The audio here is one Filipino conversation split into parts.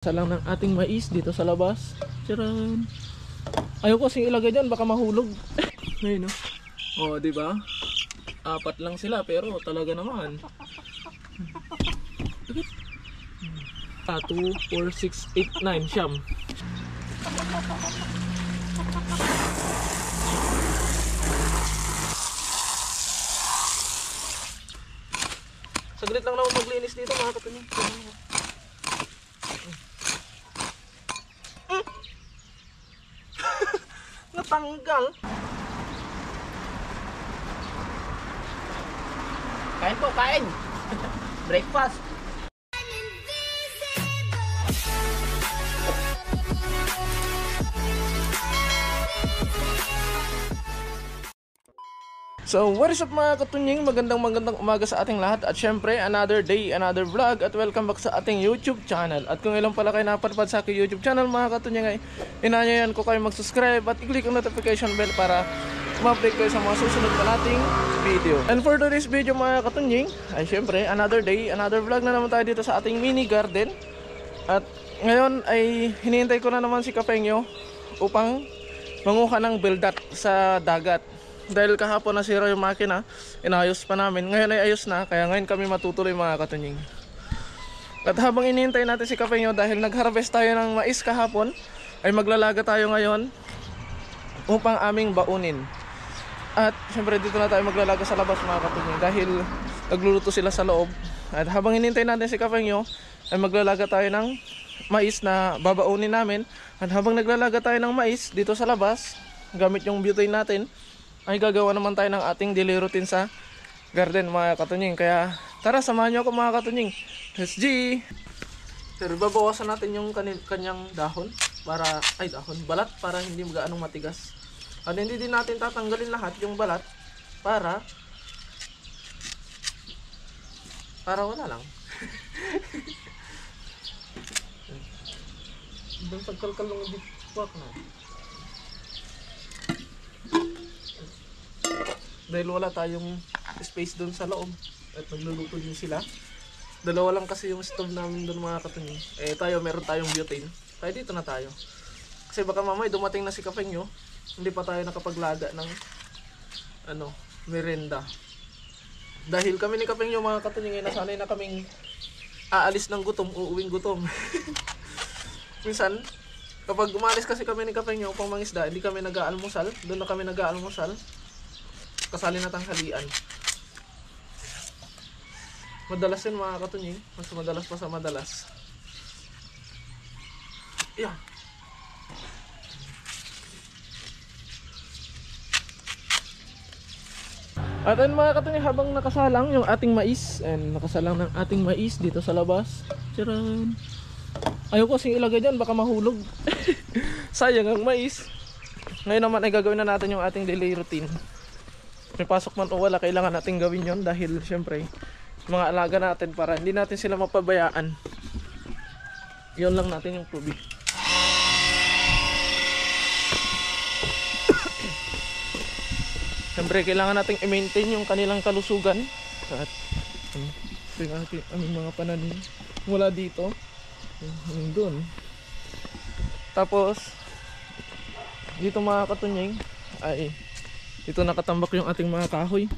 Sa lang ng ating mais dito sa labas. Charan. Ayaw ko kasing ilagay dyan, baka mahulog. Ayun, no? Oh, di ba? Apat lang sila pero talaga naman. 2, 4, 6, 8, 9 siyam. Saglit lang naman maglinis dito mga katunying. Natanggal. Kain po, kain. Breakfast. So what is up mga katunying, magandang umaga sa ating lahat. At syempre another day, another vlog. At welcome back sa ating YouTube channel. At kung ilang pala kayo napadpad sa aking YouTube channel mga katunying, ay inanyayan ko kayo mag-subscribe at i-click ang notification bell para ma-update kayo sa mga susunod pa nating video. And for today's video mga katunying, ay syempre another day, another vlog na naman tayo dito sa ating mini garden. At ngayon ay hinihintay ko na naman si Kapengyo upang manguha ng bildat sa dagat. Dahil kahapon nasira yung makina, inayos pa namin. Ngayon ay ayos na, kaya ngayon kami matutuloy mga katunying. At habang inihintay natin si Kapengyo, dahil nag-harvest tayo ng mais kahapon, ay maglalaga tayo ngayon upang aming baunin. At syempre dito na tayo maglalaga sa labas mga katunying, dahil nagluluto sila sa loob. At habang inihintay natin si Kapengyo, ay maglalaga tayo ng mais na babaunin namin. At habang naglalaga tayo ng mais dito sa labas, gamit yung butane natin, ay gagawa naman tayo ng ating daily routine sa garden mga katunying. Kaya tara, samahan nyo ako mga katunying. Let's G! Pero babawasan natin yung kanyang dahon para, balat para hindi gaanong matigas. At hindi din natin tatanggalin lahat yung balat para wala lang. Doon pagkalkal lang yung bitwak na. Dahil wala tayong space doon sa loob at nagluluto din sila. Dalawa lang kasi yung stove namin doon mga katunying. Eh tayo, meron tayong butane. Tayo dito na tayo. Kasi baka mamay dumating na si Kapengyo, hindi pa tayo nakapaglaga ng merenda. Dahil kami ni Kapengyo mga katunying ay nasanay na kaming aalis ng gutom, uuwing gutom. Minsan, kapag umalis kasi kami ni Kapengyo upang mangisda, hindi kami nag-aalmusal. Doon na kami nag-aalmusal. Kasali na tanghalian. Madalas yun mga katunying. Mas madalas pa sa madalas. Yeah. At ayun mga katunying, habang nakasalang yung ating mais, and nakasalang ng ating mais dito sa labas. Charan. Ayaw ko kasing ilagay dyan, baka mahulog. Sayang ang mais. Ngayon naman ay gagawin na natin yung ating daily routine. May pasok man o wala, kailangan natin gawin yon dahil syempre mga alaga natin para hindi natin sila mapabayaan. Yon lang natin yung probi. Syempre kailangan natin i-maintain yung kanilang kalusugan. At yung aming mga pananim mula dito doon. Tapos dito mga katunying ay dito nakatambak yung ating mga kahoy,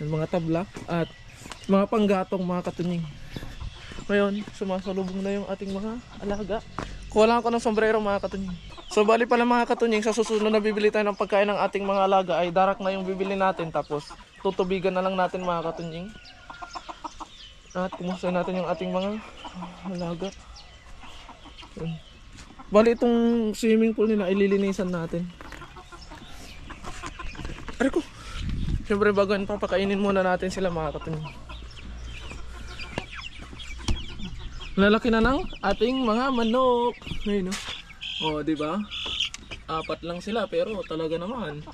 yung mga tabla at mga panggatong mga katunying. Ngayon sumasalubong na yung ating mga alaga. Kuha lang ako ng sombrero mga katunying. So bali pala mga katunying, sa susunod na bibili tayo ng pagkain ng ating mga alaga ay darak na yung bibili natin, tapos tutubigan na lang natin mga katunying. At kumusta natin yung ating mga alaga. Bali itong swimming pool nila ililinisan natin. Aray ko. Siyempre bago yan, papakainin muna natin sila mga katunying. Lalaki na ng ating mga manok. Ayun, no? Oh, di ba? Apat lang sila pero talaga naman.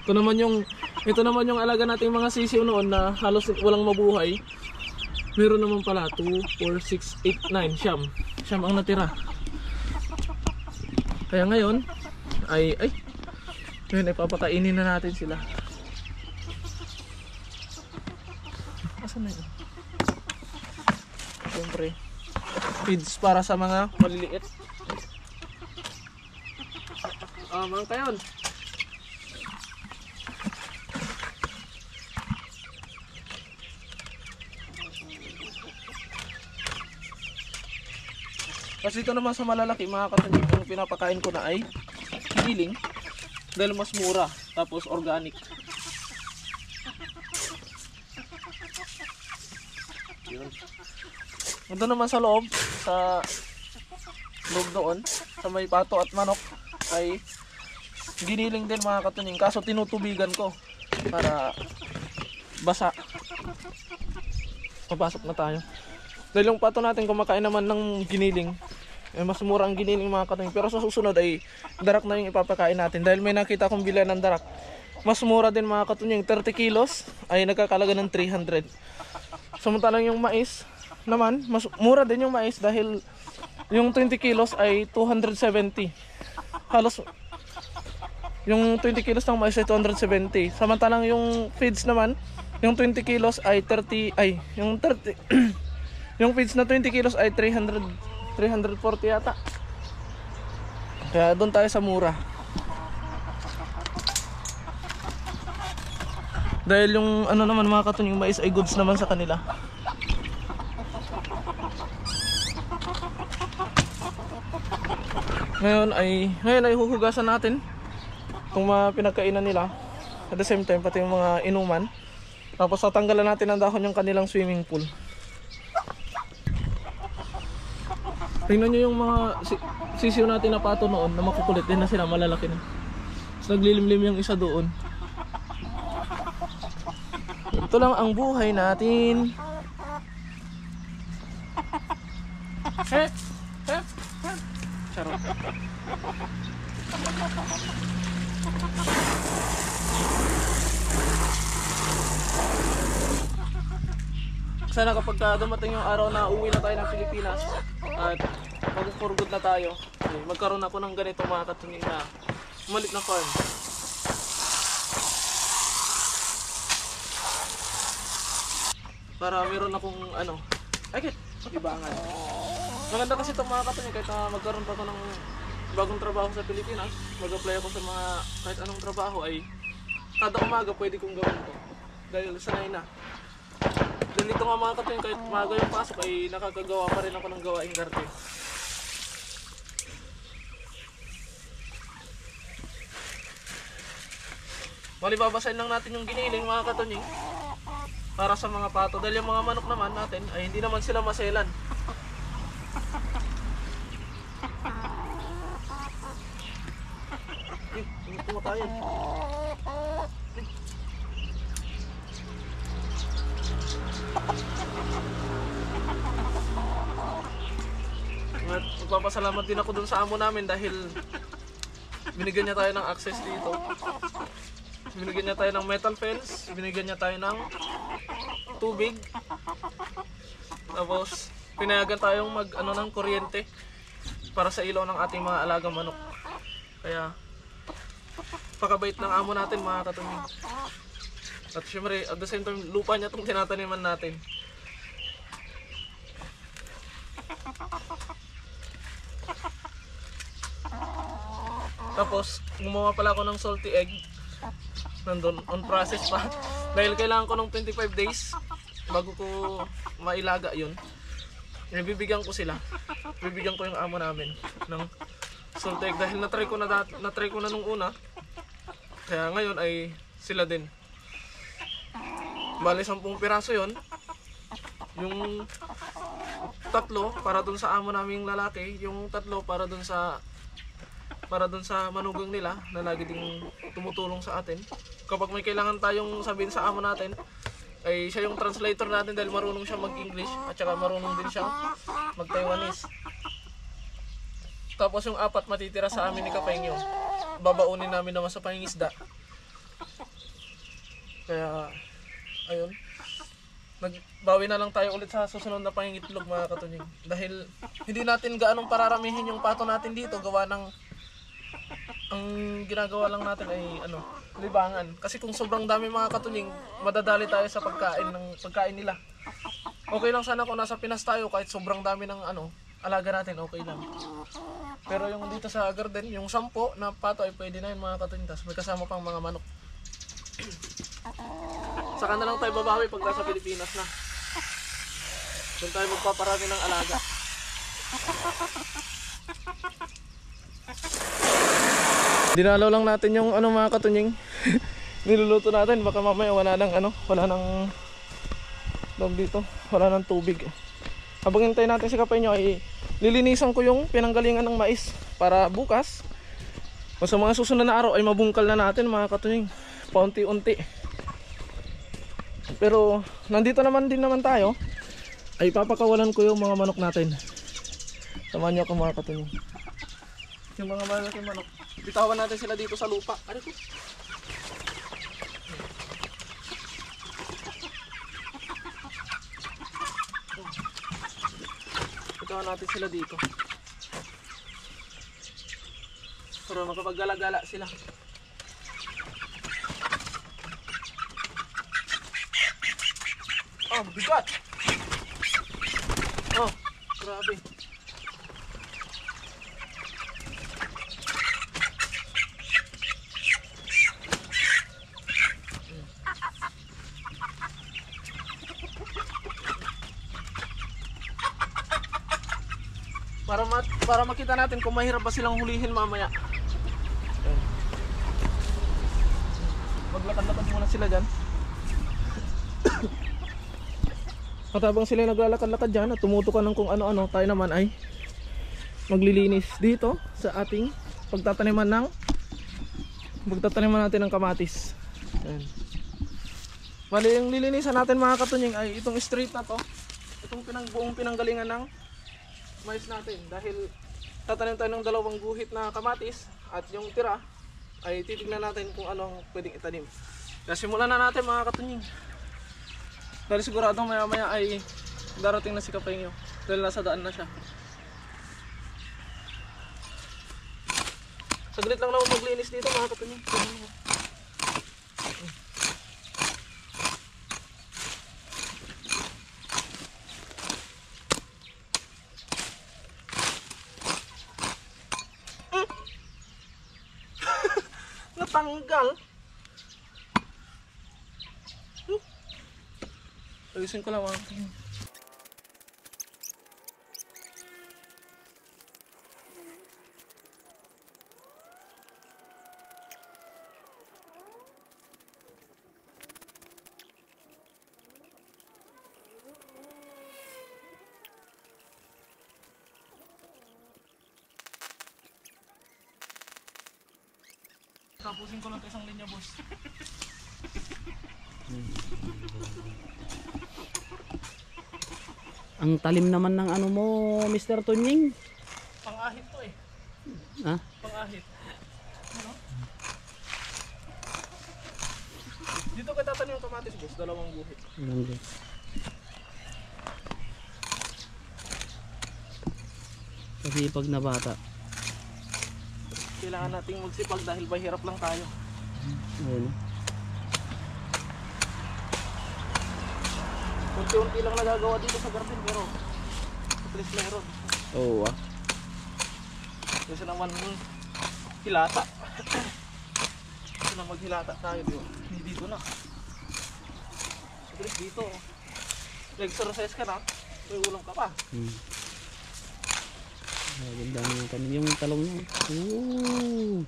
Ito naman yung alaga nating mga sisiw noon na halos walang mabuhay. Meron naman pala 2, 4, 6, 8, 9 siyam. Siyam ang natira. Kaya ngayon ngayon ay papakainin na natin sila. Asan na yun? Siyempre, feeds para sa mga maliliit. Mga kayon. Kasi dito naman sa malalaki mga katunying, ang pinapakain ko na ay giling dahil mas mura, tapos organic. Yun. Ito naman sa loob doon, sa may pato at manok ay giniling din mga katunying, kaso tinutubigan ko para basa. Papasok na tayo. Dahil yung pato natin kumakain naman ng giniling, mas mura ang giniling mga katunying. Pero sa susunod ay darak na yung ipapakain natin. Dahil may nakita kong bilihan ng darak, mas mura din mga katunying. 30 kilos ay nagkakalaga ng 300. Samantalang yung mais naman, mas mura din yung mais dahil yung 20 kilos ay 270. Halos yung 20 kilos ng mais ay 270. Samantalang yung feeds naman, yung 20 kilos ay 30, yung 30 yung feeds na 20 kilos ay 340 yata. Kaya doon tayo sa mura. Dahil yung ano naman mga katunying, mais ay goods naman sa kanila. Ngayon ay huhugasan natin kung mga pinagkainan nila. At the same time pati yung mga inuman. Tapos tatanggalan natin ang dahon yung kanilang swimming pool. Tingnan nyo yung mga sisiyo natin na pato noon na makukulit din na sila, malalaki na. Tapos naglilimlim yung isa doon. Ito lang ang buhay natin. Charot. Sana kapag dumating yung araw na uwi na tayo ng Pilipinas at mag-for good na tayo, magkaroon ako ng ganito mga katunying na malit na farm. Para meron akong libangan. Maganda kasi itong mga katunying, kahit magkaroon pa ako ng bagong trabaho sa Pilipinas, mag-apply ako sa mga kahit anong trabaho ay kada umaga pwede kong gawin to. Dahil sanay na. Dahil dito nga mga katunying, kahit umaga yung pasok ay nakakagawa pa rin ako ng gawaing garden. Bali babasahin lang natin yung giniling mga katunying para sa mga pato. Dahil yung mga manok naman natin ay hindi naman sila maselan. Kumakain. At magpapasalamat din ako dun sa amo namin dahil binigyan niya tayo ng access dito. Binigyan niya tayo ng metal fence, binigyan niya tayo ng tubig. Tapos pinayagan tayong ng kuryente para sa ilaw ng ating mga alagang manok. Kaya pakabait ng amo natin mga katunying. At syempre at the same time lupa niya itong tinataniman natin. Tapos gumawa pala ako ng salty egg. Nandun on process pa. Dahil kailangan ko ng 25 days bago ko mailaga yun. Bibigyan ko sila. Bibigyan ko yung amo namin ng salty egg dahil natry ko na nung una. Kaya ngayon ay sila din. Bali 10 piraso yon. Yung 3 para dun sa amo naming lalaki, yung 3 para dun sa manugang nila na lagi ding tumutulong sa atin. Kapag may kailangan tayong sabihin sa amo natin, ay siya yung translator natin dahil marunong siya mag-English at saka marunong din siya mag-Taiwanese. Tapos yung 4 matitira sa amin ni Kapengyo, babaunin namin naman sa pangingisda. Kaya ayun, nagbawi na lang tayo ulit sa susunod na pangingitlog mga katunying. Dahil hindi natin gaanong pararamihin yung pato natin dito, gawa ng ang ginagawa lang natin ay libangan. Kasi kung sobrang dami mga katunying, madadali tayo sa pagkain nila. Okay lang sana kung nasa Pinas tayo kahit sobrang dami ng alaga natin, okay lang. Pero yung dito sa garden, yung 10 na pato ay pwede na yun mga katunying. May kasama pang mga manok. Saka na lang tayo babawi pag nasa Pilipinas na. Doon tayo magpaparami ng alaga. Dinalaw lang natin yung mga katunying. Niluluto natin, baka mamaya wala nang dito, wala nang tubig. Habang hintayin natin si Kapay nyo ay lilinisan ko yung pinanggalingan ng mais para bukas o sa mga susunod na araw ay mabungkal na natin mga katunying, paunti-unti. Pero nandito naman tayo, ay papakawalan ko yung mga manok natin. Samahan nyo ako mga katunying. Yung mga malaking manok, bitawan natin sila dito sa lupa. Ano ko? Bitawan natin sila dito para makapaggala-gala sila. Oh, bigat! Oh, grabe. Para makita natin kung mahirap ba silang hulihin mamaya. Ayan. Maglakad-lakad muna sila dyan. At habang sila naglalakad-lakad dyan at tumutukan ng kung ano-ano, tayo naman ay maglilinis dito sa ating pagtataniman natin ng kamatis. Ayan. Bali, yung lilinisan natin mga katunying ay itong street na to, itong buong pinanggalingan ng mais natin, dahil tatanim tayo ng 2 guhit na kamatis at yung tira ay titignan natin kung anong pwedeng itanim. Kaya simulan na natin mga katunying, dahil siguradong maya maya ay darating na si Kapay nyo dahil nasa daan na siya. Saglit lang naman maglinis dito mga katunying. Natanggal. Ayusin ko lang mga katunying. Tapusin ko lang ito isang linya, boss. Ang talim naman ng ano mo, Mr. Tunying. Pang-ahit to eh. Ha? Pang-ahit. Ano? Dito ka tatanim yung kamatis, boss. 2 guhit. Kasi pag nabata. Kailangan nating magsipag dahil mahirap lang tayo. Ayun. Unti-unti lang nagagawa dito sa garden pero at least meron. Oo Kasi naman hilata. Kasi na maghilata tayo dito na. At least dito. Nag-exercise ka na, may ulam ka pa. Ganda ng tanim yung talong niya. Ooh.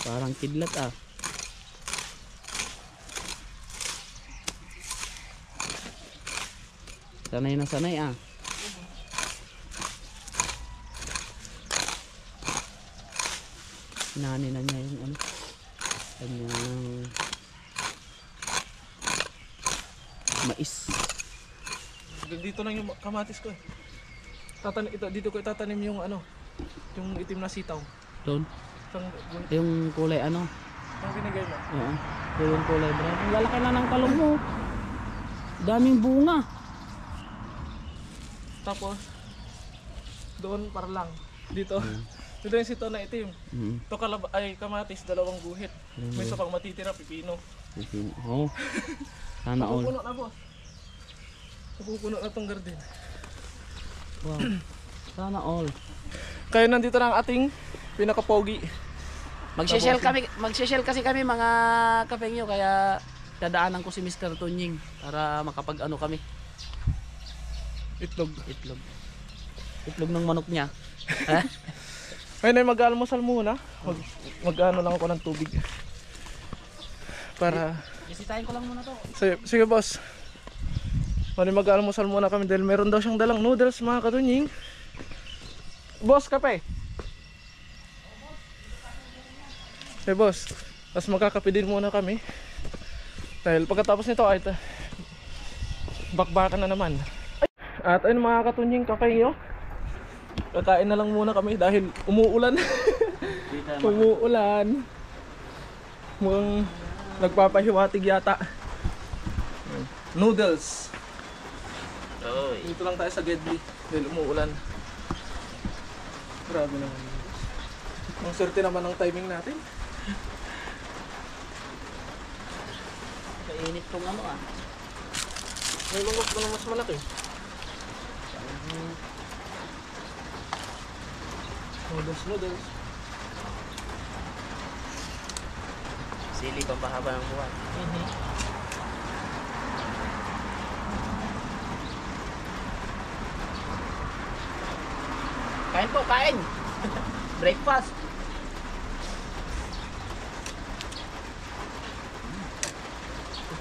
Parang kidlat ah. Sanay na sanay ah. Nani na niya yung ano. Kanyang mais. Dito lang yung kamatis ko eh. Dito ko itatanim yung yung itim na sitaw. Doon. Isang Yung kulay ano? ang binigay mo. Oo. Yung kulay brown. Ang lalaki na ng talong mo. Daming bunga. Tapos doon para lang. Dito. Dito yung sitaw na itim. Ito ay kamatis, 2 guhit. May isa pang matitira, pipino. Oh. Sana all. Napupuno na boss. Napupuno na tong garden. Wow. Sana all. Kaya nandito na ang ating pinaka-pogi. Magsishell kasi kami mga kapengyo, kaya dadaanan ko si Mr. Tunying para makapag-ano kami. Itlog. Itlog ng manok niya. Ayun ay mag-almusal muna. Mag-ano lang ako ng tubig. Para... Bisitahin ko lang muna to. Sige boss. Mag-almusal muna kami dahil meron daw siyang dalang noodles mga katunying. Boss, kape. Hey boss. Tapos magkakape din muna kami. Dahil pagkatapos nito ay bakbakan na naman. At ayun mga katunying, kape nyo. Kakain na lang muna kami dahil umuulan. Umuulan. Mukhang nagpapahiwatig yata. Noodles. Oy. Dito lang tayo sa Gedli dahil umuulan. Grabe naman. Ang swerte naman ng timing natin. Kainit tong ano ah. May bangkok pa na mas malaki. Noodles. Sili pampahaba ng buwan. Kain po, kain! Breakfast!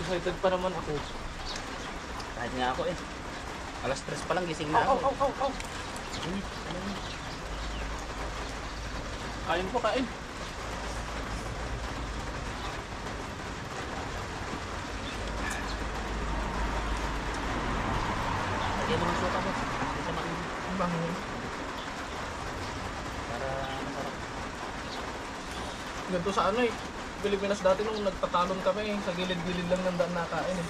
Excited pa naman ako. Kahit nga ako eh. Alas 3 pa lang gising na ako. Au. Kain po, kain. Lagyan mo ng suka boss. Hindi sa makin. Ang bango. Para masarap. Ganito sa ano eh. Pilipinas dati nung nagtatalon kami sa gilid-gilid lang ng daan nakain eh.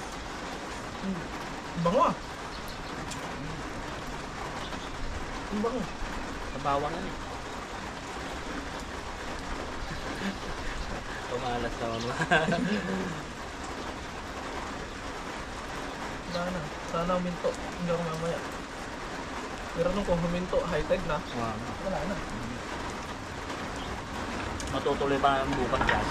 Ang bango ah. Ang bango. Sa bawang yan eh. Pumalas naman mo. Sana huminto. Hindi ako mamaya. Pero nung kung huminto, high tide na. Wow. Wala na. Matutuloy pa ang bukas yan.